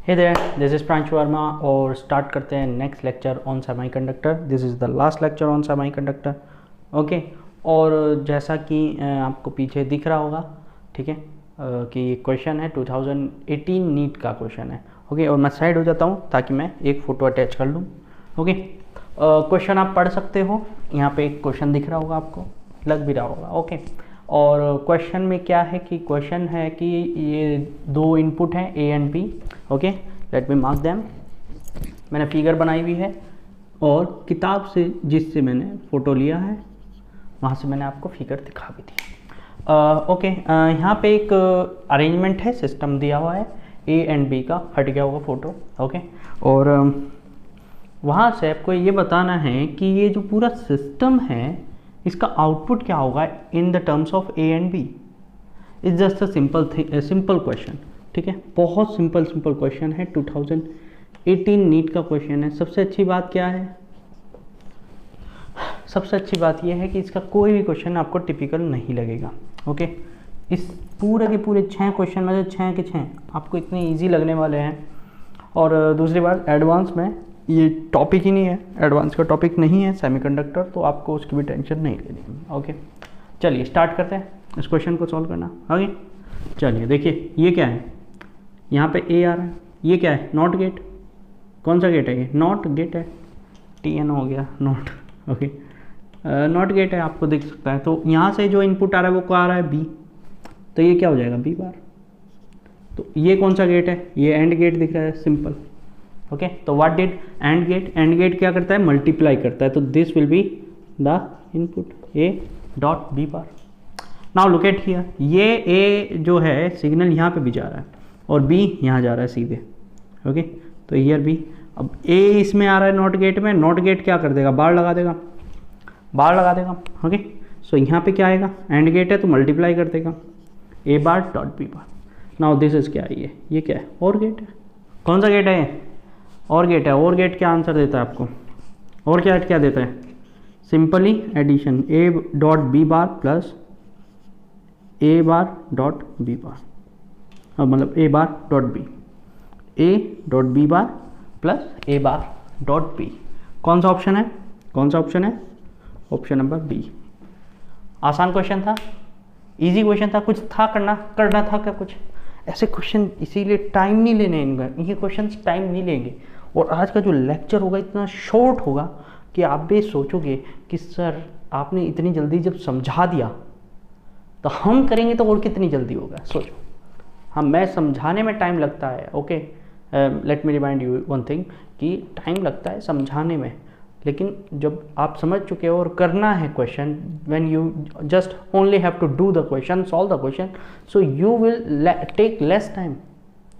Hey there, this is Pranshu Verma और start करते हैं next lecture on semiconductor. This is the last lecture on semiconductor. Okay, और जैसा कि आपको पीछे दिख रहा होगा, ठीक है, कि क्वेश्चन है 2018 नीट का क्वेश्चन है। ओके, और मैं साइड हो जाता हूँ ताकि मैं एक फ़ोटो अटैच कर लूँ। ओके, क्वेश्चन आप पढ़ सकते हो, यहाँ पे एक क्वेश्चन दिख रहा होगा, आपको लग भी रहा होगा। ओके, और क्वेश्चन में क्या है कि क्वेश्चन है कि ये दो इनपुट हैं A and B. Okay, let me mark them. मैंने फिगर बनाई हुई है और किताब से जिससे मैंने फ़ोटो लिया है वहाँ से मैंने आपको फिगर दिखा भी दिया। ओके, यहाँ पे एक अरेंजमेंट है, सिस्टम दिया हुआ है ए एंड बी का, हट गया होगा फ़ोटो। ओके, और वहाँ से आपको ये बताना है कि ये जो पूरा सिस्टम है इसका आउटपुट क्या होगा in the terms of A and B. It's just a simple question, ठीक है, बहुत सिंपल क्वेश्चन है। 2018 नीट का क्वेश्चन है। सबसे अच्छी बात क्या है, सबसे अच्छी बात यह है कि इसका कोई भी क्वेश्चन आपको टिपिकल नहीं लगेगा। ओके, इस पूरे के पूरे 6 क्वेश्चन में से 6 के 6 आपको इतने इजी लगने वाले हैं। और दूसरी बात, एडवांस में ये टॉपिक ही नहीं है, एडवांस का टॉपिक नहीं है सेमीकंडक्टर, तो आपको उसकी भी टेंशन नहीं लेनी है। ओके, चलिए स्टार्ट करते हैं इस क्वेश्चन को सॉल्व करना। ओके, चलिए देखिए ये क्या है, यहाँ पे ए आ रहा है, ये क्या है, नॉट गेट। कौन सा गेट है ये, नॉट गेट है, टी एन हो गया नॉट। ओके, नॉट गेट है, आपको दिख सकता है। तो यहाँ से जो इनपुट आ रहा है वो क्या आ रहा है, बी, तो ये क्या हो जाएगा, बी बार। तो ये कौन सा गेट है, ये एंड गेट दिख रहा है, सिंपल। ओके, तो what did AND gate, AND gate क्या करता है, मल्टीप्लाई करता है, तो this will be the input A dot B bar. Now look at here, ये ए जो है सिग्नल यहाँ पे भी जा रहा है और बी यहाँ जा रहा है सीधे। ओके, तो हियर बी, अब ए इसमें आ रहा है नॉट गेट में, नॉट गेट क्या कर देगा, बार लगा देगा, बार लगा देगा। ओके, सो यहाँ पे क्या आएगा, एंड गेट है तो मल्टीप्लाई कर देगा, A bar dot B bar. Now this is क्या है, ये क्या है, और गेट है। कौन सा गेट है, और गेट है। और गेट क्या आंसर देता है आपको, और क्या देता है, simply addition, A dot B bar plus A bar dot B bar, मतलब A bar dot B, A dot B bar plus A bar dot B. कौन सा ऑप्शन है, कौन सा ऑप्शन है, ऑप्शन नंबर बी। आसान क्वेश्चन था, easy question था, कुछ था करना था क्या कुछ ऐसे क्वेश्चन, इसीलिए टाइम नहीं लेने इनका, ये क्वेश्चन टाइम नहीं लेंगे। और आज का जो लेक्चर होगा इतना शॉर्ट होगा कि आप भी सोचोगे कि सर आपने इतनी जल्दी जब समझा दिया तो हम करेंगे तो और कितनी जल्दी होगा, सोचो। हाँ, मैं समझाने में टाइम लगता है। Okay, let me remind you one thing कि टाइम लगता है समझाने में, लेकिन जब आप समझ चुके हो और करना है question, when you just only have to do the question, solve the question, so you will take less time.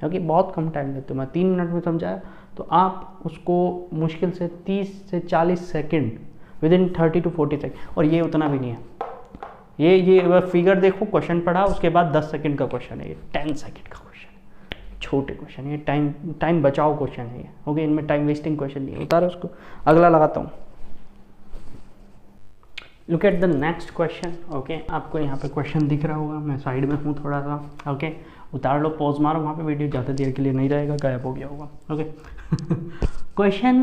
Okay, बहुत कम टाइम लेते हो। मैं 3 मिनट में समझाया तो आप उसको मुश्किल से 30 से 40 second, with in 30 to 40 second, और ये उतना भी नहीं है। ये फिगर देखो, क्वेश्चन पढ़ा, उसके बाद 10 सेकेंड का क्वेश्चन है, ये 10 सेकेंड का क्वेश्चन, छोटे क्वेश्चन, ये टाइम बचाओ क्वेश्चन है ये। ओके, इनमें टाइम वेस्टिंग क्वेश्चन नहीं है। उतारो उसको, अगला लगाता हूँ। Look at the next question. Okay, आपको यहाँ पे क्वेश्चन दिख रहा होगा, मैं साइड में हूँ थोड़ा सा। ओके, उतार लो, पॉज मारो, वहाँ पे वीडियो ज़्यादा देर के लिए नहीं रहेगा, गायब हो गया होगा। Okay, question,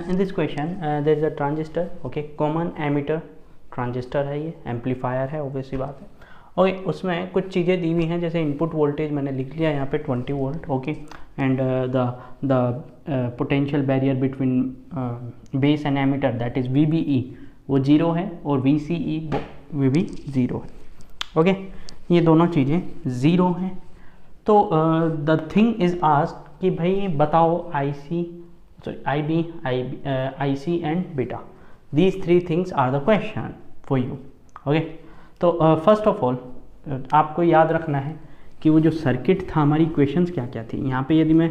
in this question there is a transistor. Okay, common emitter transistor है, ये एम्पलीफायर है, ऑब्वियस सी बात है। ओके, उसमें कुछ चीज़ें दी हुई हैं, जैसे इनपुट वोल्टेज मैंने लिख लिया यहाँ पे 20 volt. Okay, and the potential barrier between base and emitter that is VBE वो 0 है, और VCE वो भी 0 है। ओके, ये दोनों चीज़ें 0 हैं। तो द थिंग इज़ आस्क्ड कि भाई बताओ IC and beta, these 3 things are the question for you. Okay, तो फर्स्ट ऑफ ऑल आपको याद रखना है कि वो जो सर्किट था, हमारी इक्वेशंस क्या क्या थी। यहाँ पे यदि मैं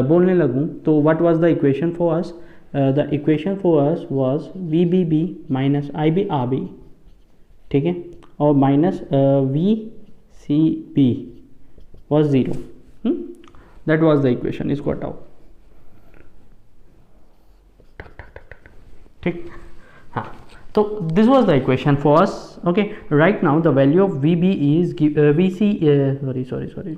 बोलने लगूँ तो what was the equation for us, the equation for us was VBB minus IBRB, ठीक है, और minus VCB was 0. That was the equation, इसको हटाओ, ठीक। हाँ, तो this was the equation for us. Okay, right now the value of VB is VC sorry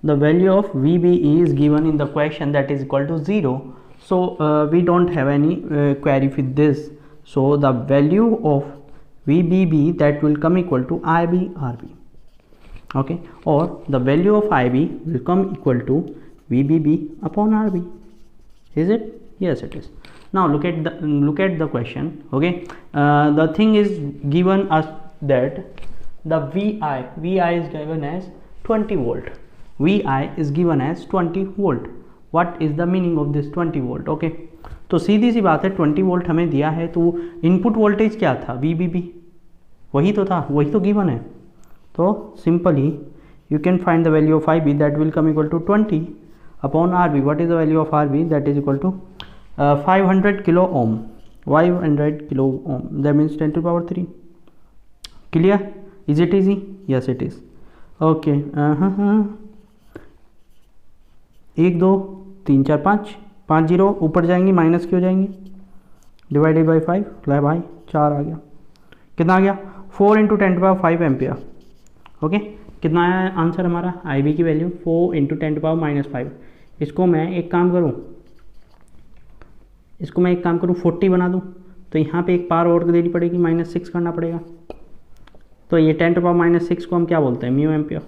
the value of VB is given in the question, that is equal to 0. So we don't have any query with this. So the value of VBB, that will come equal to IB RB. Okay, or the value of IB will come equal to VBB upon RB. Is it? Yes, it is. Now look at the question. Okay, the thing is given us that the VI is given as 20 volt. VI is given as 20 volt. What is the meaning of this 20 volt? Okay, तो सीधी सी बात है, 20 volt हमें दिया है, तो input voltage क्या था? VBB, वही तो था, वही तो गिवन है. तो simply you can find the value of IB, that will come equal to 20 upon RB. What is the value of RB? That is equal to 500 kilo ohm. 500 kilo ohm, that means 10 to the power 3. Clear? Is it easy? Yes it is. Okay, 1 2 3 4 5 zero ऊपर जाएंगी, minus की हो जाएंगी, divided by 5, ले भाई 4 आ गया. कितना आ गया? 4 × 10 to the power 5 ampere. Okay, कितना आया आंसर हमारा? IB की वैल्यू 4 × 10 to the power -5. इसको मैं एक काम करूँ, 40 बना दूँ, तो यहाँ पे एक पावर और देनी पड़ेगी, -6 करना पड़ेगा. तो ये 10 to the power -6 को हम क्या बोलते हैं? Mu ampere.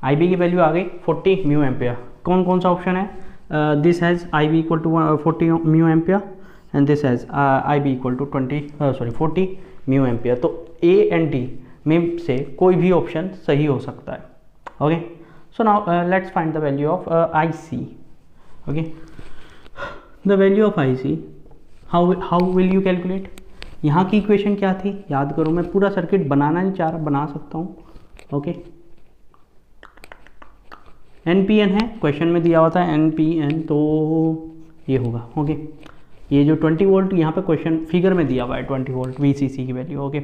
IB की वैल्यू आ गई 40 म्यू एम्पियर. कौन कौन सा ऑप्शन है? This has IB equal to 40 mu ampere and this has IB equal to 40 mu ampere. तो A एंड D में से कोई भी ऑप्शन सही हो सकता है. Okay, so now let's find the value of IC. Okay, the value of IC, how will you calculate? यहाँ की इक्वेशन क्या थी? याद करो, मैं पूरा सर्किट बनाना नहीं चाह रहा, बना सकता हूँ. ओके, NPN है, क्वेश्चन में दिया हुआ था NPN, तो ये होगा. ओके, ये जो 20 वोल्ट यहाँ पे क्वेश्चन फिगर में दिया हुआ है, 20 वोल्ट VCC की वैल्यू. ओके,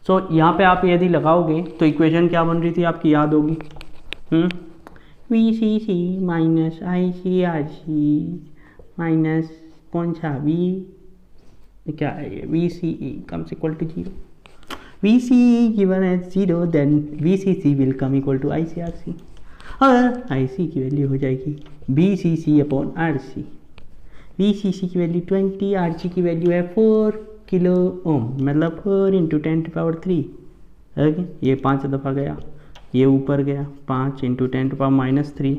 सो यहाँ पे आप यदि लगाओगे तो इक्वेशन क्या बन रही थी आपकी, याद होगी. VCC माइनस ICRC माइनस कौन सा क्या है ये, VCE comes equal to 0. VCE given as 0, then VCC will come equal to ICRC, और IC की वैल्यू हो जाएगी BCC अपॉन RC. VCC की वैल्यू 20, RC की वैल्यू है 4 किलो ओम, मतलब 4 × 10 to the power 3. ओके, ये 5 दफ़ा गया, ये ऊपर गया, 5 × 10 to the power -3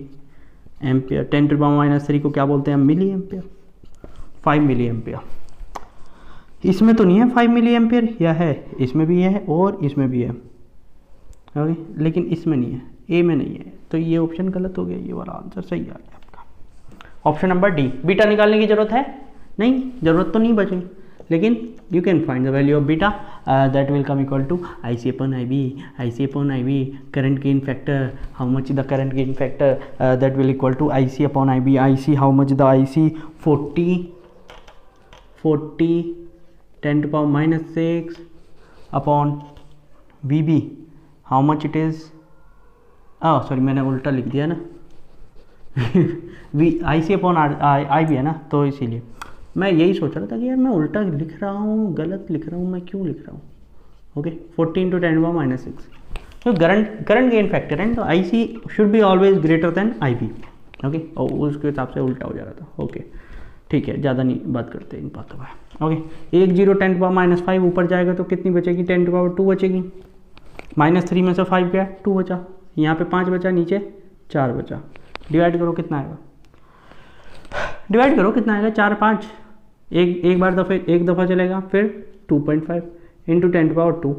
ampere. 10 to the power -3 को क्या बोलते हैं? Milli ampere. 5 milli ampere. इसमें तो नहीं है 5 मिली एम्पियर, या है? इसमें भी है और इसमें भी है. ओके, लेकिन इसमें नहीं है, A में नहीं है, तो ये ऑप्शन गलत हो गया. ये वाला आंसर सही आ गया आपका. Option number D. बीटा निकालने की जरूरत है? नहीं, जरूरत तो नहीं बची, लेकिन you can find the value of beta, that will come equal to IC upon IB, current gain factor, how much the current gain factor, that will equal to IC upon IB. IC, how much the IC? 40 10 to the power -6 upon VB, how much it is? Sorry, मैंने उल्टा लिख दिया ना. IC upon IB है ना, तो इसीलिए मैं यही सोच रहा था कि यार मैं उल्टा लिख रहा हूँ, गलत लिख रहा हूँ, मैं क्यों लिख रहा हूँ. Okay, 40 × 10 to the power -6. तो करंट गेन फैक्टर है, तो IC should be always greater than IB. Okay, और उसके हिसाब से उल्टा हो जा रहा था. ओके, ठीक है, ज़्यादा नहीं बात करते इन बातों पर. ओके, 1 0 10 to the power -5 ऊपर जाएगा तो कितनी बचेगी? 10 to the power 2 बचेगी. -3 में से 5 गया, 2 बचा. यहाँ पे 5 बचा, नीचे 4 बचा. डिवाइड करो कितना आएगा? 4 5, एक दफ़ा चलेगा, फिर 2.5 × 10 to the power 2,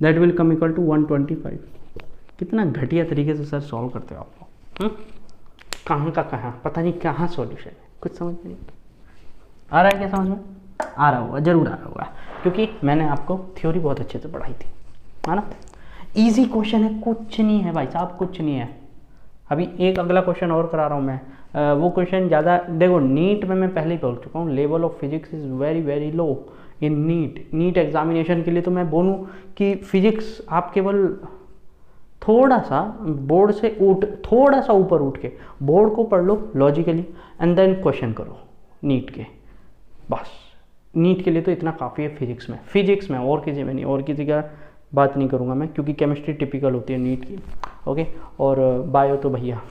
that will come equal to 125. कितना घटिया तरीके से सर सॉल्व करते हो आप लोग. कहाँ का कहाँ, पता नहीं कहाँ सॉल्यूशन है, कुछ समझ में नहीं आ रहा है. क्या समझ में आ रहा होगा? जरूर आ रहा होगा, क्योंकि मैंने आपको थ्योरी बहुत अच्छे से पढ़ाई थी, है ना. इजी क्वेश्चन है, कुछ नहीं है भाई साहब, कुछ नहीं है. अभी एक अगला क्वेश्चन और करा रहा हूँ मैं. वो क्वेश्चन ज़्यादा देखो, नीट में मैं पहले ही बोल चुका हूँ, level of physics is very very low in NEET examination के लिए. तो मैं बोलूँ कि फिजिक्स आप केवल थोड़ा सा बोर्ड से थोड़ा सा ऊपर उठ के बोर्ड को पढ़ लो लॉजिकली, एंड देन क्वेश्चन करो नीट के. बस नीट के लिए तो इतना काफ़ी है फिजिक्स में, और किसी में नहीं. और किसी का बात नहीं करूँगा मैं, क्योंकि केमिस्ट्री टिपिकल होती है नीट की। ओके, और बायो तो भैया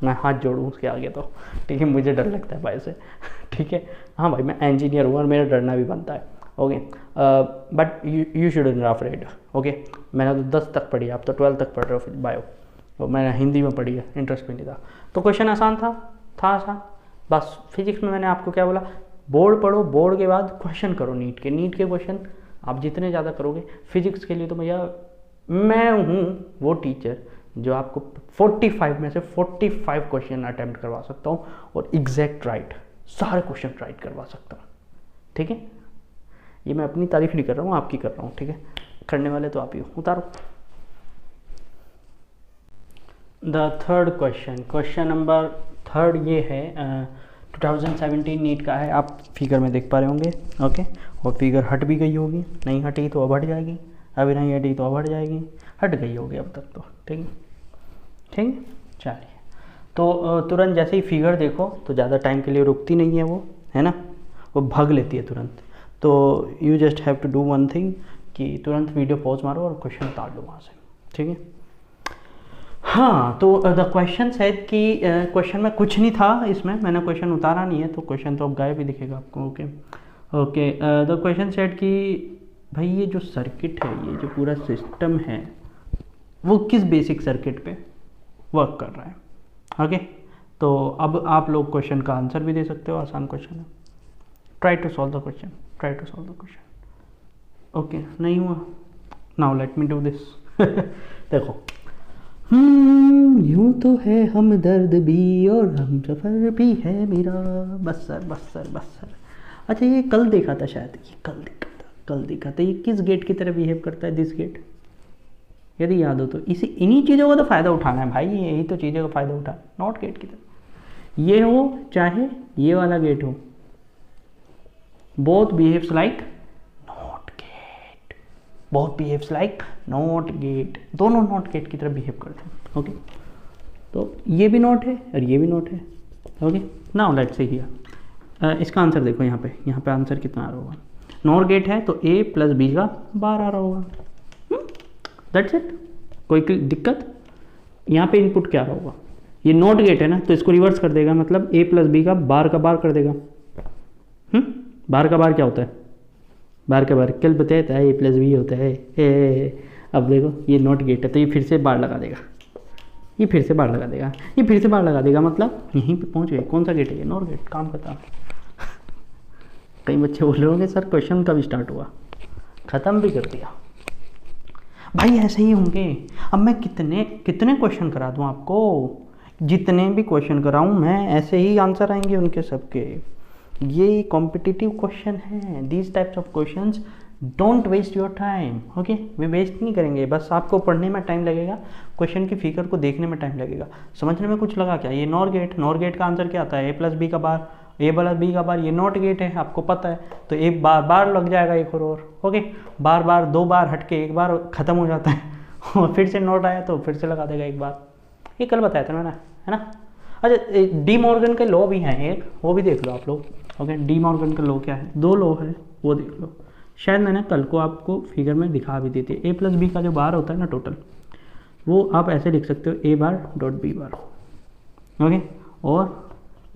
मैं हाथ जोड़ूँ उसके आगे तो, ठीक है, मुझे डर लगता है बायो से। ठीक है, हाँ भाई मैं इंजीनियर हूँ और मेरा डरना भी बनता है। Okay, but you should not afraid. Okay, मैंने तो 10 तक पढ़ी, आप तो 12 तक पढ़ रहे हो बायो, तो मैंने हिंदी में पढ़ी है, इंटरेस्ट भी नहीं था। तो क्वेश्चन आसान था आसान। बस फिजिक्स में मैंने आपको क्या बोला, बोर्ड पढ़ो, बोर्ड के बाद क्वेश्चन करो नीट के क्वेश्चन आप जितने ज़्यादा करोगे। फिजिक्स के लिए तो भैया मैं हूँ वो टीचर जो आपको 45 में से 45 क्वेश्चन अटैम्प्ट करवा सकता हूँ और एग्जैक्ट राइट सारे क्वेश्चन राइट करवा सकता हूँ। ठीक है, ये मैं अपनी तारीफ नहीं कर रहा हूँ, आपकी कर रहा हूँ। ठीक है, करने वाले तो आप ही हो, उतारो। द थर्ड क्वेश्चन नंबर 3 ये है 2017 नीट का है, आप फिगर में देख पा रहे होंगे। ओके, और फिगर हट भी गई होगी, नहीं हटी तो अब हट जाएगी, अभी नहीं हटी तो अब हट जाएगी, हट गई होगी अब तक तो। ठीक है, ठीक है, चलिए। तो तुरंत जैसे ही फिगर देखो तो ज़्यादा टाइम के लिए रुकती नहीं है वो, है ना, वो भाग लेती है तुरंत। तो you just have to do one thing कि तुरंत वीडियो पॉज मारो और क्वेश्चन उतार लो वहाँ से। ठीक है, हाँ, तो द क्वेश्चन शायद कि क्वेश्चन में कुछ नहीं था, इसमें मैंने क्वेश्चन उतारा नहीं है, तो क्वेश्चन तो अब गायब ही दिखेगा आपको। Okay okay, the question set कि भाई ये जो सर्किट है, ये जो पूरा सिस्टम है, वो किस बेसिक सर्किट पे वर्क कर रहा है। ओके, तो अब आप लोग क्वेश्चन का आंसर भी दे सकते हो, आसान क्वेश्चन है। Try to solve the question, try to solve the question. Okay, नहीं हुआ, now let me do this. देखो, यूँ तो है हम दर्द भी और हम सफ़र भी है मेरा, बस सर बस सर बस सर। अच्छा, ये कल देखा था शायद, ये कल देखा था। ये किस गेट की तरह बिहेव करता है, दिस गेट, यदि याद हो तो। इसी इन्हीं चीज़ों का तो फ़ायदा उठाना है भाई, यही तो चीज़ों का फ़ायदा उठाना, नॉट गेट की तरह। ये हो चाहे ये वाला गेट हो, both behaves like not gate, both behaves like not gate, दोनों नॉट गेट की तरह बिहेव करते हैं। ओके, तो ये भी नॉट है और ये भी नॉट है। Okay, now let's say here, इसका आंसर देखो, यहाँ पे आंसर कितना आ रहा होगा। नॉट गेट है तो a + b का बार आ रहा होगा, दैट्स इट। कोई दिक्कत? यहाँ पे इनपुट क्या आ रहा होगा, ये नॉट गेट है ना, तो इसको रिवर्स कर देगा, मतलब a + b का बार कर देगा। बार का बार क्या होता है, बार का बार कल बताया था, a + b होता है। अब देखो ये नॉट गेट है तो ये फिर से बार लगा देगा, ये फिर से बार लगा देगा, ये फिर से बार लगा देगा, मतलब यहीं पे पहुंच गए। कौन सा गेट है ये, नॉट गेट, काम करता है। कई बच्चे बोल रहे होंगे सर क्वेश्चन कब स्टार्ट हुआ, ख़त्म भी कर दिया। भाई ऐसे ही होंगे। अब मैं कितने क्वेश्चन करा दूँ आपको, जितने भी क्वेश्चन कराऊँ मैं, ऐसे ही आंसर आएंगे उनके सबके। ये कॉम्पिटिटिव क्वेश्चन है, these types of questions don't waste your time. Okay, वे वेस्ट नहीं करेंगे, बस आपको पढ़ने में टाइम लगेगा, क्वेश्चन की फिगर को देखने में टाइम लगेगा, समझने में कुछ लगा क्या। ये नॉट गेट का आंसर क्या आता है, a + b का बार, a + b का बार, ये नॉट गेट है आपको पता है, तो एक बार लग जाएगा एक और। ओके, बार 2 बार हट के एक बार ख़त्म हो जाता है और फिर से नोट आया तो फिर से लगा देगा एक बार। ये कल बताया था मैंने, है ना। अच्छा, डी मॉर्गन के लॉ भी हैं एक, वो भी देख लो आप लोग। ओके, डी मॉर्गन का लॉ क्या है, 2 लॉ है, वो देख लो। शायद मैंने कल को आपको फिगर में दिखा भी दी थी। a + b का जो बार होता है ना टोटल, वो आप ऐसे लिख सकते हो a₁.b बार। ओके, और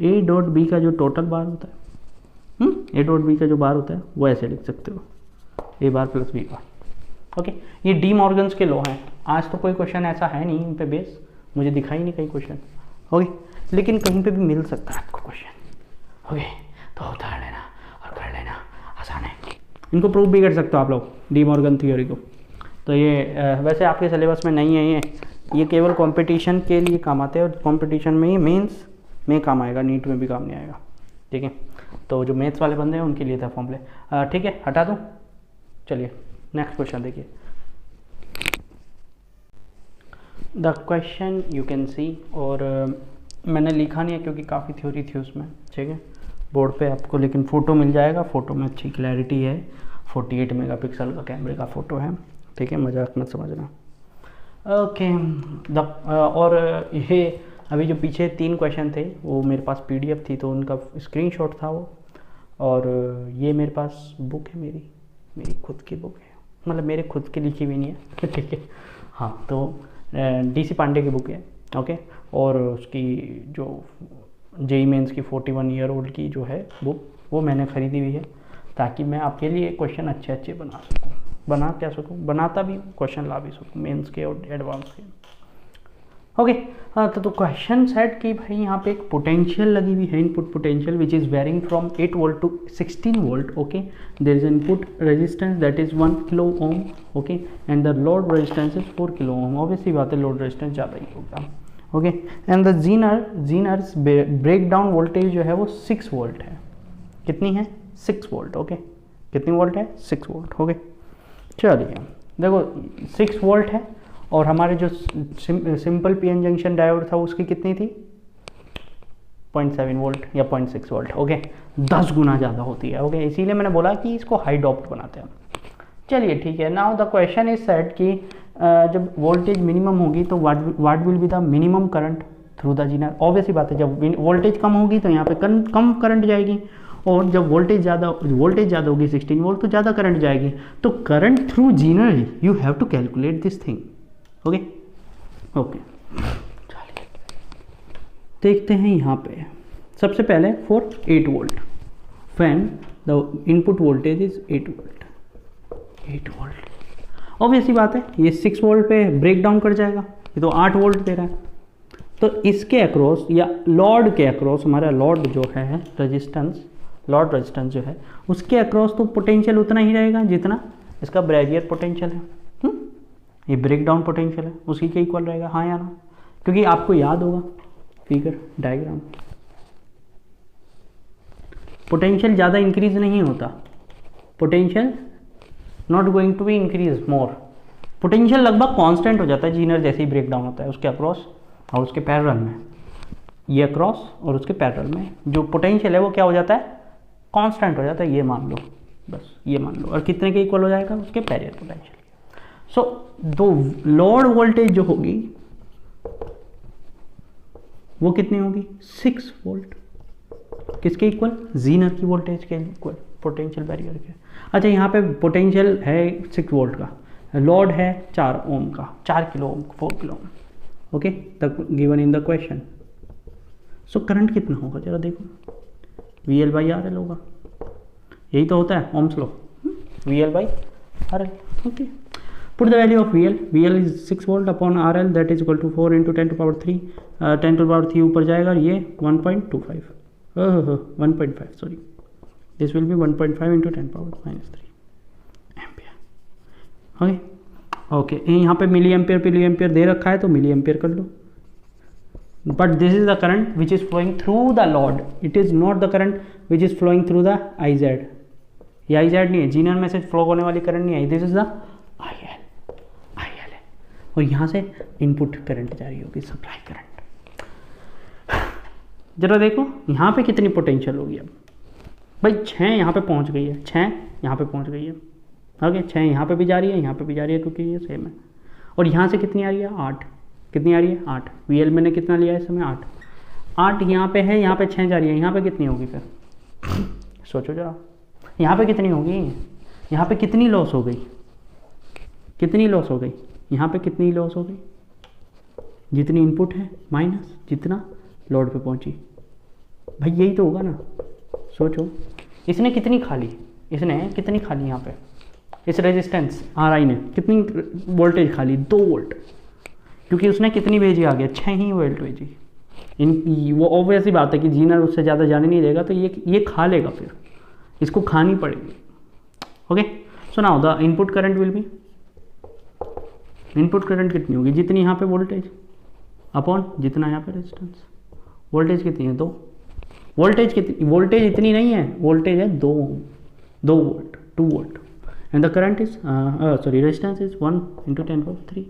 a.b का जो टोटल बार होता है, a.b का जो बार होता है वो ऐसे लिख सकते हो, a bar + b bar. Okay, ये डी मॉर्गन्स के लॉ हैं। आज तो कोई क्वेश्चन ऐसा है नहीं इन पे बेस, मुझे दिखा ही नहीं कहीं क्वेश्चन। ओके, लेकिन कहीं पे भी मिल सकता है आपको क्वेश्चन। ओके, तो उतार लेना और कर लेना, आसान है। इनको प्रूव भी कर सकते हो आप लोग, डी मॉर्गन थ्योरी को। तो ये वैसे आपके सिलेबस में नहीं है, ये केवल कंपटीशन के लिए काम आते हैं, और कंपटीशन में ही मेंस में काम आएगा, नीट में भी काम नहीं आएगा। ठीक है, तो जो मैथ्स वाले बंदे हैं उनके लिए था फॉर्मूले। ठीक है, हटा दूँ, चलिए नेक्स्ट क्वेश्चन देखिए। The question you can see, और मैंने लिखा नहीं है क्योंकि काफ़ी थ्योरी थी उसमें। ठीक है, बोर्ड पे आपको लेकिन फ़ोटो मिल जाएगा, फ़ोटो में अच्छी क्लैरिटी है, 48 मेगापिक्सल का कैमरे का फ़ोटो है। ठीक है, मजाक मत समझना। ओके, और ये अभी जो पीछे 3 क्वेश्चन थे वो मेरे पास PDF थी, तो उनका स्क्रीनशॉट था वो, और ये मेरे पास बुक है, मेरी खुद की बुक है। मतलब मेरे खुद की लिखी हुई नहीं है ठीक है। हाँ, तो DC पांडे की बुक है, ओके। और उसकी जो JEE मेंस की 41 ईयर ओल्ड की जो है बुक, वो मैंने ख़रीदी हुई है, ताकि मैं आपके लिए क्वेश्चन अच्छे अच्छे बनाता भी हूँ, क्वेश्चन ला भी सकूँ मेंस के और एडवांस के, ओके। हाँ, तो क्वेश्चन सेट की भाई यहाँ पे एक पोटेंशियल लगी हुई है, input potential which is varying from 8 volt to 16 volt, okay. There is input resistance that is 1 kilo ohm, okay, and the load resistance is 4 kilo ohm. Obviously बात है, लोड रेजिस्टेंस ज़्यादा ही होगा, okay. And the Zener's break down voltage जो है वो 6 volt है। कितनी है? 6 वोल्ट, ओके। कितनी वोल्ट है? 6 वोल्ट, ओके। चलिए देखो 6 वोल्ट है, और हमारे जो सिंपल PN जंक्शन डायोड था उसकी कितनी थी? 0.7 वोल्ट या 0.6 वोल्ट, ओके। 10 गुना ज़्यादा होती है, ओके। इसीलिए मैंने बोला कि इसको हाई डॉप्ड बनाते हैं। चलिए ठीक है। Now the question is set कि जब वोल्टेज मिनिमम होगी तो what will be the minimum current through the Zener. Obviously बात है, जब वोल्टेज कम होगी तो यहाँ पे कम करंट जाएगी, और जब वोल्टेज ज़्यादा होगी 16 वोल्ट, तो ज़्यादा करंट जाएगी। तो current through Zener you have to calculate this thing, okay. चलिए देखते हैं यहाँ पे। सबसे पहले for 8 volt, when the input voltage is 8 volt. 8 volt obviously बात है, ये 6 वोल्ट पे ब्रेक डाउन कर जाएगा, ये तो 8 वोल्ट दे रहा है। तो इसके अक्रॉस या लॉर्ड के अक्रॉस, हमारा लॉर्ड जो है लॉर्ड रेजिस्टेंस जो है उसके अक्रॉस तो पोटेंशियल उतना ही रहेगा जितना इसका बैरियर पोटेंशियल है। ये ब्रेक डाउन पोटेंशियल है, उसी के इक्वल रहेगा, हाँ या ना? क्योंकि आपको याद होगा फिगर डायग्राम, पोटेंशियल ज़्यादा इंक्रीज नहीं होता, potential not going to be increase more, potential लगभग कांस्टेंट हो जाता है जीनर जैसे ही ब्रेक डाउन होता है उसके अक्रॉस और उसके पैरेलल में। ये अक्रॉस और उसके पैरेलल में जो पोटेंशियल है वो क्या हो जाता है? कांस्टेंट हो जाता है। ये मान लो, बस ये मान लो, और कितने के इक्वल हो जाएगा? उसके पैरेलल पोटेंशियल। सो दो लोड वोल्टेज जो होगी वो कितनी होगी? 6 वोल्ट। किसके इक्वल? जीनर की वोल्टेज के इक्वल, पोटेंशियल बैरियर के। अच्छा, यहाँ पे पोटेंशियल है 6 वोल्ट का, लोड है 4 ओम का, 4 kilo Om, 4 kilo ohm, okay, given in the question. So current कितना होगा जरा देखो, VL/RL होगा, यही तो होता है Ohm's law, VL/RL, okay. Put the value of VL. VL is 6 volt upon RL, that is equal to 4 into 10 to power 3. 10 to power 3 ऊपर जाएगा, ये 1.25, 1.5 sorry. This will be 1.5 into 10 power minus 3 ampere, okay. यहाँ पे milli ampere दे रखा है तो milli ampere कर लो। But this is the current which is flowing through the load, it is not the current which is flowing through the IZ। ये IZ नहीं है, जीनर में से फ्लो होने वाली करंट नहीं है, दिस इज द IL है। और यहाँ से इनपुट करंट जा रही होगी, सप्लाई करंट। जरा देखो यहाँ पे कितनी पोटेंशियल होगी अब भाई, 6 यहाँ पे पहुँच गई है, 6 यहाँ पे पहुँच गई है, ओके। 6 यहाँ पे भी जा रही है, यहाँ पे भी जा रही है, क्योंकि ये सेम है। और यहाँ से कितनी आ रही है? 8। कितनी आ रही है? 8। VL मैंने कितना लिया है इस समय? 8 यहाँ पे है, यहाँ पे 6 जा रही है, यहाँ पे कितनी होगी फिर? सोचो जरा, यहाँ पे कितनी होगी? यहाँ पे कितनी लॉस हो गई? कितनी लॉस हो गई? यहाँ पे कितनी लॉस हो गई? जितनी इनपुट है माइनस जितना लोड पे पहुँची, भाई यही तो होगा ना। सोचो, इसने कितनी खाली यहाँ पे, इस रेजिस्टेंस RI ने कितनी वोल्टेज खाली? 2 वोल्ट, क्योंकि उसने कितनी भेजी आगे? 6 ही वोल्ट भेजी। वो ऑब्वियसली बात है कि जीनर उससे ज़्यादा जाने नहीं देगा, तो ये खा लेगा, फिर इसको खानी पड़ेगी, okay. So now the input current will be, input current कितनी होगी? जितनी यहाँ पे वोल्टेज अपॉन जितना यहाँ पे रेजिस्टेंस। वोल्टेज कितनी है? 2। वोल्टेज कितनी? वोल्टेज इतनी नहीं है, वोल्टेज है 2 volt, 2 volt. And the current is sorry resistance is 1 into 10 power 3,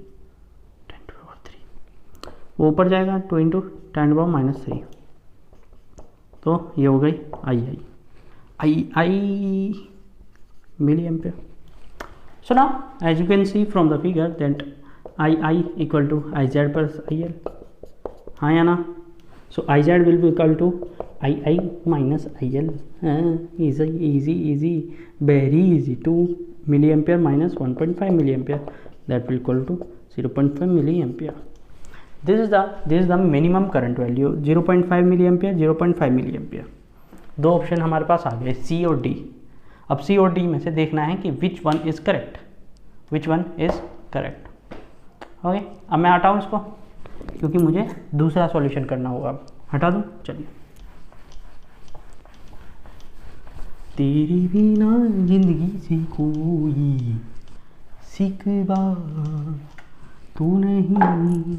10 to power 3, वो ऊपर जाएगा 2 into 10 power minus 3, तो ये हो गई I milli ampere. So now, as you can see from the figure that II equal to IZ plus IL, हाँ या ना? So IZ will be equal to II minus IL, easy, very easy to milli ampere minus 1.5 milli ampere, that will equal to 0.5 milli ampere. This is the minimum current value, 0.5 milli ampere, 0.5 milli ampere. दो option हमारे पास आ गए, सी और D. अब सी और D में से देखना है कि which one is correct, which one is correct. Okay, अब मैं हटाऊँ इसको क्योंकि मुझे दूसरा सॉल्यूशन करना होगा। अब हटा दूँ, चलिए। तेरी बिना जिंदगी से कोई सिकवा तू नहीं,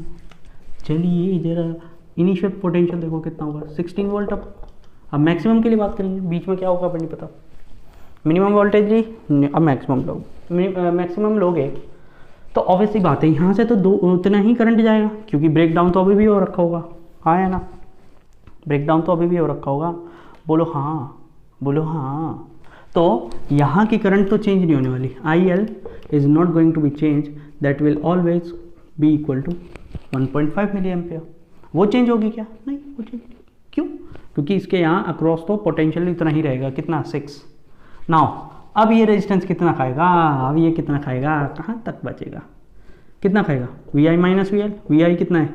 चलिए जरा। इनिशियल पोटेंशियल देखो कितना होगा, 16 वोल्ट। अब मैक्सिमम के लिए बात करेंगे, बीच में क्या होगा पर नहीं पता। मिनिमम वोल्टेज ली, अब मैक्सिमम लोगे तो ऑब्वियसली बात है यहाँ से तो उतना ही करंट जाएगा, क्योंकि ब्रेक डाउन तो अभी भी हो रखा होगा। हाँ है ना, ब्रेक डाउन तो अभी भी हो रखा होगा। बोलो हाँ, बोलो हाँ। तो यहाँ की करंट तो चेंज नहीं होने वाली, IL is not going to be change, that will always be equal to 1.5 milli ampere. वो चेंज होगी क्या? नहीं, वो चेंज क्यों? क्योंकि इसके यहाँ अक्रॉस तो पोटेंशियल इतना ही रहेगा, कितना? 6। नाउ अब ये रेजिस्टेंस कितना खाएगा? अब ये कितना खाएगा? कहाँ तक बचेगा? कितना खाएगा? VI minus VL। VI कितना है?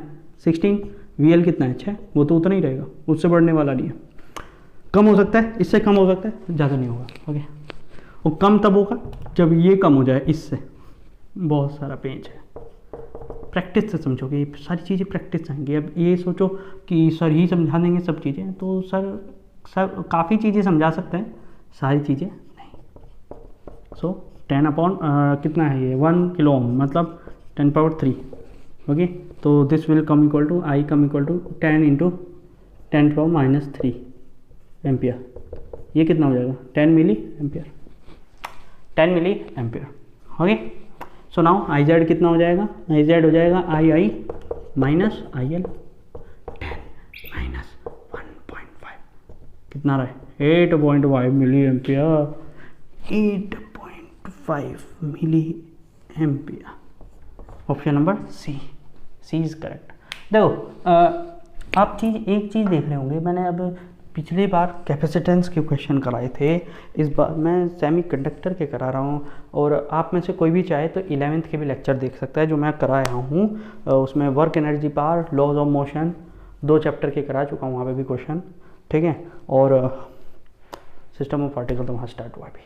16। VL कितना है? 6। वो तो उतना ही रहेगा, उससे बढ़ने वाला नहीं है। कम हो सकता है, इससे कम हो सकता है, ज़्यादा नहीं होगा। ओके, और कम तब होगा जब ये कम हो जाए इससे। बहुत सारा पेज है, प्रैक्टिस से समझोगे, ये सारी चीज़ें प्रैक्टिस से आएंगी। अब ये सोचो कि सर ही समझा देंगे सब चीज़ें, तो सर काफ़ी चीज़ें समझा सकते हैं, सारी चीज़ें नहीं। सो 10 अपॉन कितना है ये? 1 किलो ओम, मतलब 10 पावर 3। ओके, तो this will come equal to, I come equal to 10 into 10 power minus 3 ampere. ये कितना हो जाएगा? 10 milli ampere, 10 milli ampere. Okay, so now IZ कितना हो जाएगा? IZ हो जाएगा II माइनस IL, 10 माइनस 1.5 कितना रहा है? 8.5 milli ampere, 8.5 milli ampere. Option number C is correct. देखो आप एक चीज़ देख रहे होंगे, मैंने अब पिछली बार कैपेसिटेंस के क्वेश्चन कराए थे, इस बार मैं सेमी कंडक्टर के करा रहा हूँ। और आप में से कोई भी चाहे तो 11th के भी लेक्चर देख सकता है जो मैं कराया हूँ। उसमें work energy power, laws of motion, 2 chapter के करा चुका हूँ वहाँ पे भी क्वेश्चन, ठीक है। और सिस्टम ऑफ पार्टिकल तो वहाँ स्टार्ट हुआ भी।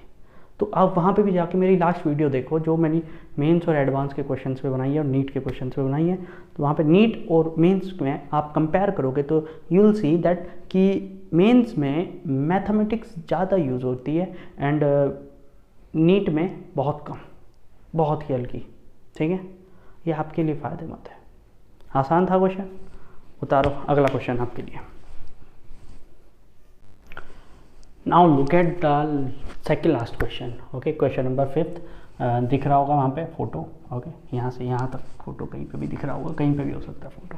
तो आप वहाँ पे भी जाके मेरी लास्ट वीडियो देखो जो मैंने मेंस और एडवांस के क्वेश्चन्स पे बनाई है और नीट के क्वेश्चन्स पे बनाई है। तो वहाँ पे नीट और मेंस में आप कंपेयर करोगे तो यू विल सी दैट कि मेंस में मैथमेटिक्स ज़्यादा यूज़ होती है एंड नीट में बहुत कम, बहुत ही हल्की, ठीक है। ये आपके लिए फ़ायदेमंद है। आसान था क्वेश्चन, उतारो अगला क्वेश्चन आपके लिए। Now look at the second last question. Okay, question number 5 दिख रहा होगा वहाँ पे फोटो। ओके, यहाँ से यहाँ तक फोटो कहीं पे भी दिख रहा होगा, कहीं पे भी हो सकता है फोटो।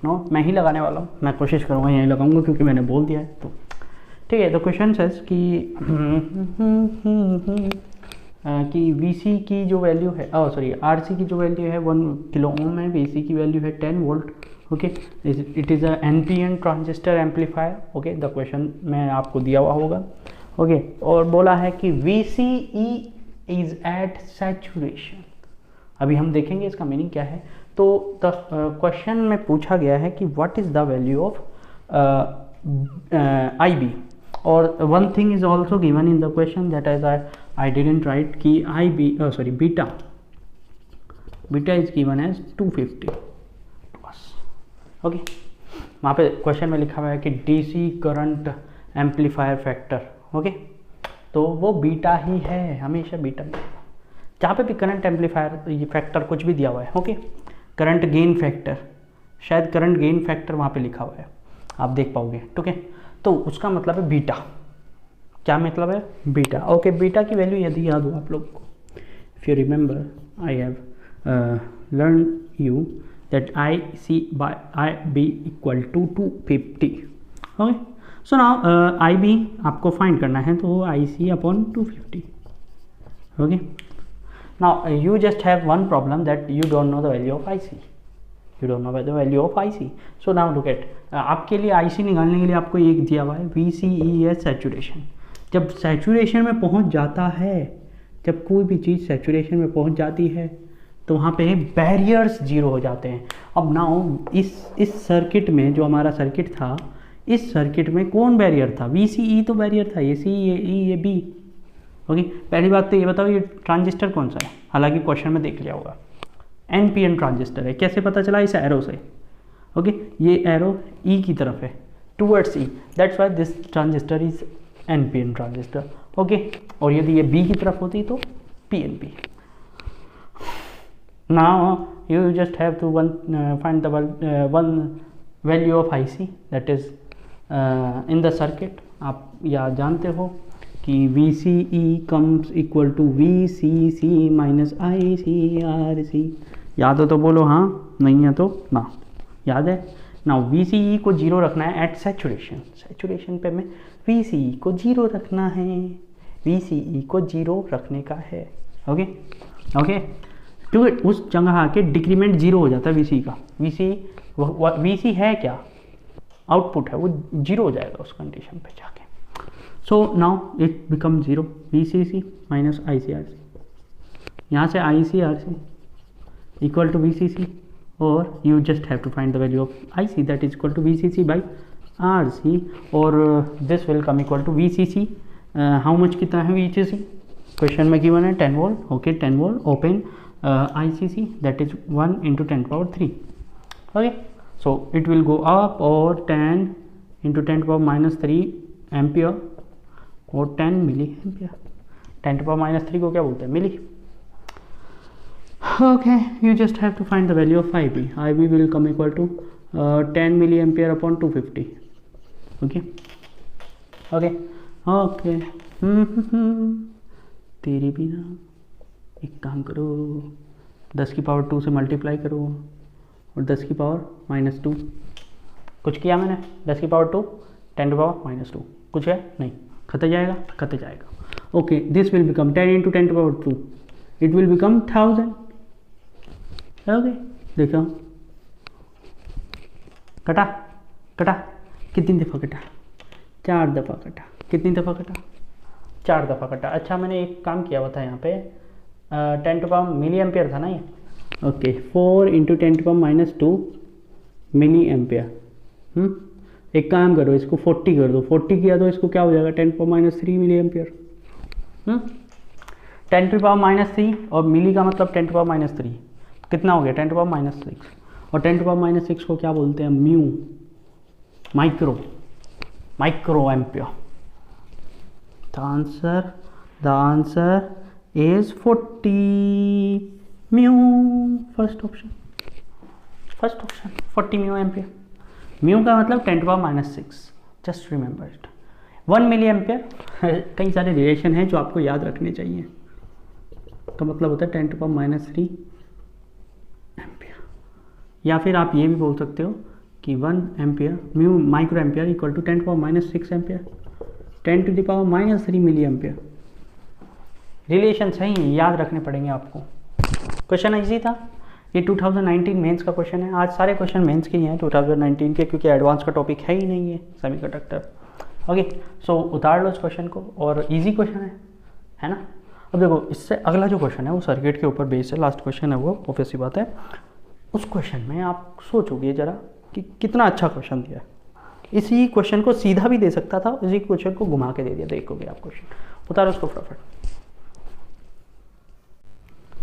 नो, मैं ही लगाने वाला हूँ, मैं कोशिश करूँगा यहीं लगाऊंगा क्योंकि मैंने बोल दिया है। तो ठीक है, तो क्वेश्चन सेज कि VC की जो वैल्यू है, RC की जो वैल्यू है 1 किलो ओम है, VC की वैल्यू है 10 volt. Okay, it is a NPN transistor amplifier. Okay, the question में आपको दिया हुआ होगा। ओके, और बोला है कि VCE इज एट सैचुरेशन। अभी हम देखेंगे इसका मीनिंग क्या है। तो द क्वेश्चन में पूछा गया है कि what is the value of IB, और one thing is also given in the question that is I didn't write कि beta is given as 250। Okay, वहाँ पे क्वेश्चन में लिखा हुआ है कि DC current amplifier factor. Okay, तो वो बीटा ही है, हमेशा बीटा में जहाँ पे भी करंट एम्पलीफायर ये फैक्टर कुछ भी दिया हुआ है। ओके, करंट गेन फैक्टर, शायद करंट गेन फैक्टर वहाँ पे लिखा हुआ है, आप देख पाओगे। ठीक है, तो उसका मतलब है बीटा। क्या मतलब है? बीटा। ओके, बीटा की वैल्यू यदि याद हो आप लोगों को, if you remember I have learn you that IC by IB equal to 250. Okay, so now IB आपको फाइंड करना है तो IC upon 250. Okay, now you just have one problem that you don't know the value of IC. You don't know the value of IC. So now look at आपके लिए IC निकालने के लिए आपको एक दिया हुआ है VCE है सैचुरेशन। जब सैचुरेशन में पहुंच जाता है जब कोई भी चीज़ सैचुरेशन में पहुंच जाती है तो वहाँ पे बैरियर्स जीरो हो जाते हैं। अब नाउ इस सर्किट में, जो हमारा सर्किट था, इस सर्किट में कौन बैरियर था? VCE तो बैरियर था, ये C, ये E, ये B। ओके, पहली बात तो ये बताओ ये ट्रांजिस्टर कौन सा है? हालांकि क्वेश्चन में देख लिया होगा, NPN ट्रांजिस्टर है। कैसे पता चला? इस एरो से। ओके, ये एरो E की तरफ है, towards E, that's why this transistor is NPN transistor. Okay, और यदि ये B की तरफ होती तो PNP। Now you just have to find the one value of IC that is in the circuit. आप या जानते हो कि VCE comes equal to VCC minus ICRC। याद हो तो बोलो हाँ, नहीं है तो ना। याद है ना? VCE को जीरो रखना है एट सैचुरेशन। सैचुरेशन पे में VCE को जीरो रखना है, VCE को जीरो रखने का है। ओके ओके, क्योंकि उस जगह आके डिक्रीमेंट जीरो हो जाता है VCE का। VC है क्या? आउटपुट है, वो जीरो हो जाएगा उस कंडीशन पे जाके। So now it become zero, VCC minus ICRC। यहाँ से ICRC इक्वल टू VCC, और you just have to find the value of IC that is equal to VCC by RC, और this will come equal to VCC। How much कितना है VCC? Question में given है 10 volt. Okay, 10 volt. Open ICC that is 1 into 10⁻3। Okay, so it will go up, और 10 into 10⁻³ ampere और 10 milli ampere. 10⁻³ को क्या बोलते हैं? Milli. Okay, you just have to find the value of IB। IB will come equal to 10 milli ampere upon 250। Okay okay okay, तेरी भी ना, एक काम करो, 10 की पावर 2 से मल्टीप्लाई करो और 10 की पावर -2। कुछ किया मैंने? 10 की पावर 2, 10 की पावर -2, कुछ है? नहीं। खत जाएगा, खत जाएगा। Okay, this will become 10 into 10⁻², it will become 1000। Okay, देखो कटा कटा, कितनी दफ़ा कटा? 4 दफ़ा कटा। कितनी दफ़ा कटा? 4 दफ़ा कटा। अच्छा, मैंने एक काम किया हुआ था यहाँ पे, 10 मिली एम्पियर था ना ये। Okay, 4 into 10⁻² milli ampere. एक काम करो, इसको 40 कर दो। 40 किया तो इसको क्या हो जाएगा? 10⁻³ मिली एम्पियर। 10⁻³ और मिली का मतलब 10⁻³ कितना हो गया? 10⁻⁶। और 10⁻⁶ को क्या बोलते हैं? Mu, micro ampere. The answer is 40 mu. First option 40 mu ampere. Mu का मतलब 10⁻⁶। Just remember it. 1 milli ampere, कई सारे रिलेशन हैं जो आपको याद रखने चाहिए। तो मतलब होता है 10⁻³ एम्पियर। या फिर आप ये भी बोल सकते हो कि 1 ampere mu micro ampere equal to 10⁻⁶ ampere, 10⁻³ milli ampere. Relation सही याद रखने पड़ेंगे आपको। क्वेश्चन ईजी था। ये 2019 मेंस का क्वेश्चन है। आज सारे क्वेश्चन मेंस के ही हैं 2019 के, क्योंकि एडवांस का टॉपिक है ही नहीं है सेमीकंडक्टर। ओके, सो उतार लो इस क्वेश्चन को, और इजी क्वेश्चन है ना। अब देखो, इससे अगला जो क्वेश्चन है वो सर्किट के ऊपर बेस्ड है। लास्ट क्वेश्चन है वो, ऑब्वियस सी बात है। उस क्वेश्चन में आप सोचोगे जरा कि कितना अच्छा क्वेश्चन दिया। इसी क्वेश्चन को सीधा भी दे सकता था, इसी क्वेश्चन को घुमा के दे दिया। देखोगे आप क्वेश्चन, उतारो उसको फटाफट।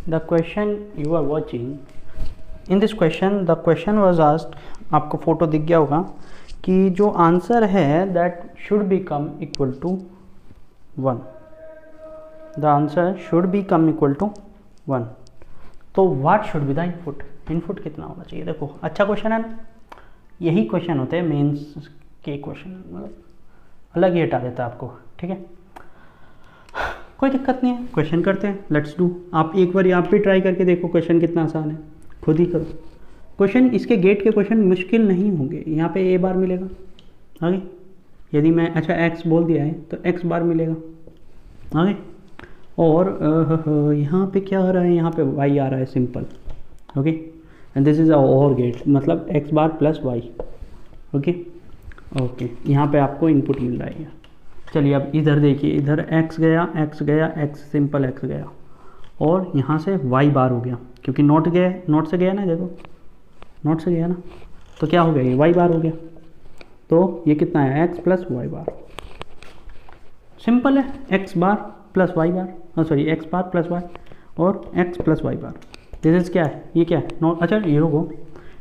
The question you are watching, in this question the question was asked, आपको फोटो दिख गया होगा कि जो आंसर है that should be come equal to 1। The answer should be come equal to 1। तो what should be the input? Input कितना होना चाहिए? देखो, अच्छा क्वेश्चन है ना। यही क्वेश्चन होते हैं मेंस के क्वेश्चन, मतलब अलग ही हटा देता है आपको। ठीक है, कोई दिक्कत नहीं है, क्वेश्चन करते हैं। Let's do. आप एक बार आप भी ट्राई करके देखो, क्वेश्चन कितना आसान है, खुद ही करो। क्वेश्चन इसके गेट के क्वेश्चन मुश्किल नहीं होंगे। यहाँ पे A बार मिलेगा आगे, यदि मैं अच्छा x बोल दिया है तो x बार मिलेगा आगे। और यहाँ पे क्या आ रहा है? यहाँ पे y आ रहा है, simple. Okay, and this is और गेट, मतलब x bar plus y। Okay okay, यहाँ पे आपको इनपुट मिल रहा है। चलिए अब इधर देखिए, इधर x गया, x गया, x सिंपल x गया, और यहाँ से y बार हो गया, क्योंकि नोट गया, नोट से गया ना, देखो नोट से गया ना, तो क्या हो गया, ये y बार हो गया। तो ये कितना है, x plus y bar, simple है, x bar plus y bar, sorry x bar plus y और x plus y bar. This is क्या है, ये क्या है, नॉट, अच्छा ये रुको,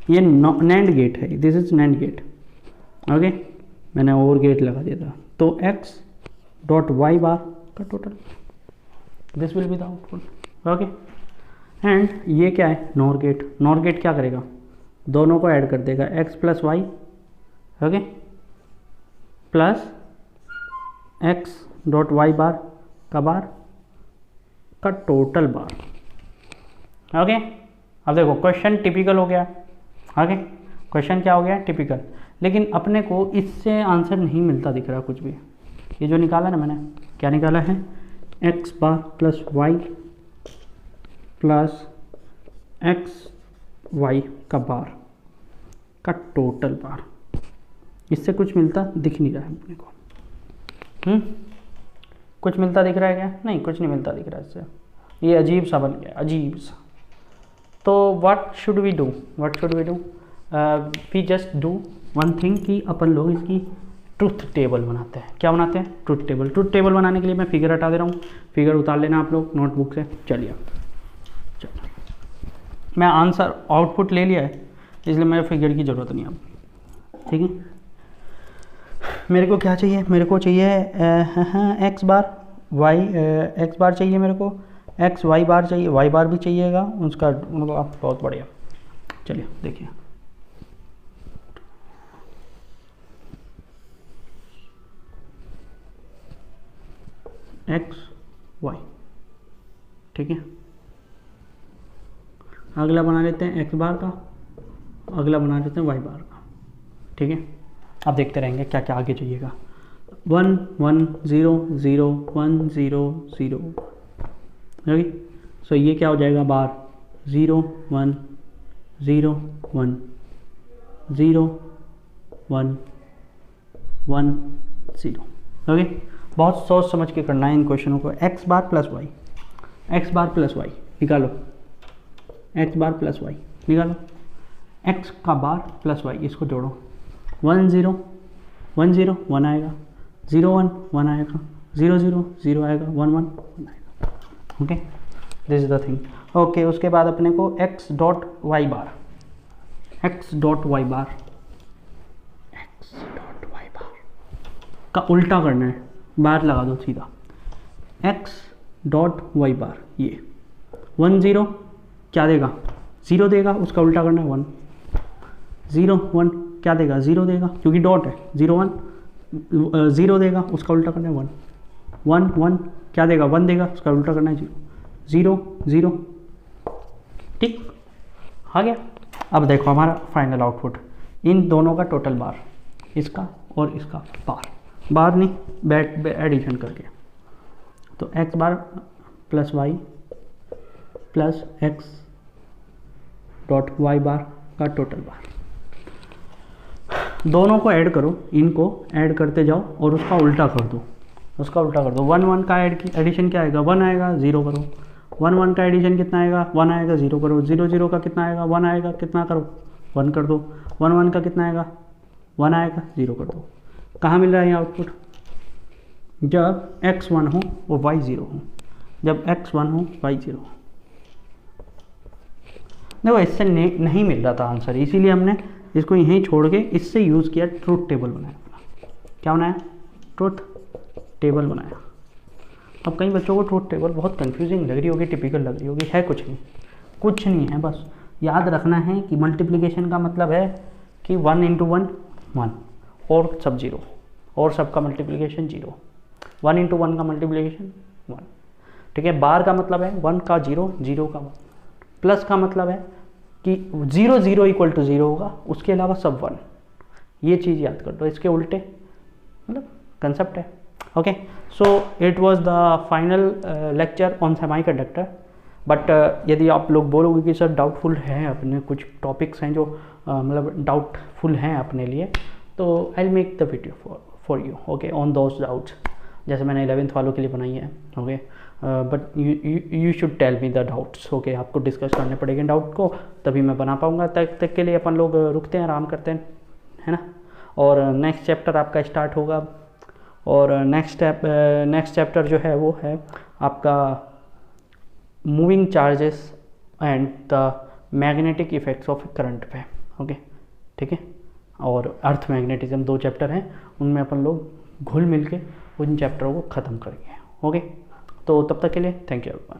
ये नैंड गेट है, this is NAND gate, okay, मैंने और गेट लगा दिया था। तो x डॉट वाई बार का total, this will be the output, okay. And ये क्या है, नॉर गेट, नॉर गेट क्या करेगा, दोनों को ऐड कर देगा, x plus y, okay, plus x dot y bar का टोटल बार, ओके। अब देखो क्वेश्चन टिपिकल हो गया, ओके, क्वेश्चन क्या हो गया, टिपिकल। लेकिन अपने को इससे आंसर नहीं मिलता दिख रहा कुछ भी। ये जो निकाला ना मैंने, क्या निकाला है, x bar plus y plus x y का बार का टोटल बार, इससे कुछ मिलता दिख नहीं रहा है अपने को। कुछ मिलता दिख रहा है क्या, नहीं कुछ नहीं मिलता दिख रहा है इससे, ये अजीब सा बन गया, अजीब सा। तो what should we do, what should we do, we just do one thing कि अपन लोग इसकी ट्रुथ टेबल बनाते हैं। क्या बनाते हैं, ट्रुथ टेबल। ट्रुथ टेबल बनाने के लिए मैं फिगर हटा दे रहा हूँ, फिगर उतार लेना आप लोग नोटबुक से। चलिए मैं आंसर आउटपुट ले लिया है, इसलिए मेरे फिगर की ज़रूरत नहीं अब, ठीक है। मेरे को क्या चाहिए, मेरे को चाहिए एक्स बार वाई, एक्स बार चाहिए मेरे को, एक्स वाई बार चाहिए, वाई बार भी चाहिएगा उसका, उनका बहुत बढ़िया। चलिए देखिए, एक्स वाई, ठीक है। अगला बना लेते हैं एक्स बार का, अगला बना लेते हैं वाई बार का, ठीक है। अब देखते रहेंगे क्या क्या आगे चाहिएगा। 1 1 0 0 1 0 0, ओके। सो ये क्या हो जाएगा, बार 0 1 0 1 0 1 1 0, ओके। बहुत सोच समझ के करना है इन क्वेश्चनों को। एक्स बार प्लस वाई, एक्स बार प्लस वाई निकालो, एक्स बार प्लस वाई निकालो, एक्स का बार प्लस वाई, इसको जोड़ो, 1 0 1 0 1 आएगा, 0 1 1 आएगा, 0 0 0 आएगा, 1 1 1 आएगा, okay. This is the thing, okay. उसके बाद अपने को x डॉट वाई बार, x डॉट वाई बार, x डॉट वाई बार का उल्टा करना है, बार लगा दो सीधा, x डॉट वाई बार, ये 1 0 क्या देगा, 0 देगा, उसका उल्टा करना है 1, 0 1 क्या देगा, 0 देगा, क्योंकि डॉट है, 0 1 0 देगा, उसका उल्टा करना है 1, 1 1 क्या देगा, 1 देगा, उसका उल्टा करना है 0 0, ठीक, आ गया। अब देखो हमारा फाइनल आउटपुट, इन दोनों का टोटल बार, इसका और इसका बार, बार नहीं बैट एडिशन करके, तो x bar plus y plus x dot y bar का टोटल बार, दोनों को ऐड करो, इनको ऐड करते जाओ और उसका उल्टा कर दो, उसका उल्टा कर दो। 1 1 का एडिशन क्या आएगा, 1 आएगा, 0 करो, 1 1 का एडिशन कितना आएगा, 1 आएगा, 0 करो, 0 0 का कितना आएगा, 1 आएगा, कितना करो, 1 कर दो, 1 1 का कितना आएगा, 1 आएगा, 0 कर दो। कहाँ मिल रहा है ये आउटपुट, जब x 1 हो और y 0 हो, जब x 1 हो y 0 हो। देखो इससे नहीं मिल रहा था आंसर, इसीलिए हमने इसको यहीं छोड़ के इससे यूज़ किया, ट्रुथ टेबल बनाया। क्या बनाया, ट्रुथ टेबल बनाया। अब कई बच्चों को ट्रुथ टेबल बहुत कंफ्यूजिंग लग रही होगी, टिपिकल लग रही होगी, है कुछ नहीं, कुछ नहीं है। बस याद रखना है कि मल्टीप्लिकेशन का मतलब है कि 1 × 1 1 और सब 0, और सबका मल्टीप्लिकेशन 0, 1 × 1 का मल्टीप्लिकेशन 1, ठीक है। बार का मतलब है 1 का 0, 0 का 1, प्लस का मतलब है कि 0 0 इक्वल टू 0 होगा, उसके अलावा सब 1। ये चीज़ याद कर दो, इसके उल्टे मतलब कंसेप्ट है, okay. So it was the final lecture on semiconductor. But यदि आप लोग बोलोगे कि सर डाउटफुल है, अपने कुछ टॉपिक्स हैं जो मतलब डाउटफुल हैं अपने लिए, तो I will make the video for you, okay, on those doubts. जैसे मैंने 11th वालों के लिए बनाई है। Okay, but you should tell me the doubts. Okay, आपको डिस्कस करने पड़ेंगे डाउट को, तभी मैं बना पाऊँगा। तक के लिए अपन लोग रुकते हैं, आराम करते हैं, है ना। और नेक्स्ट चैप्टर आपका स्टार्ट होगा, और नेक्स्ट चैप्टर जो है वो है आपका moving charges and the magnetic effects of current पे। ओके, ठीक है। और अर्थ मैग्नेटिज्म 2 चैप्टर हैं, उनमें अपन लोग घुल मिल के उन चैप्टरों को ख़त्म करेंगे। ओके, तो तब तक के लिए थैंक यू एवरीवन।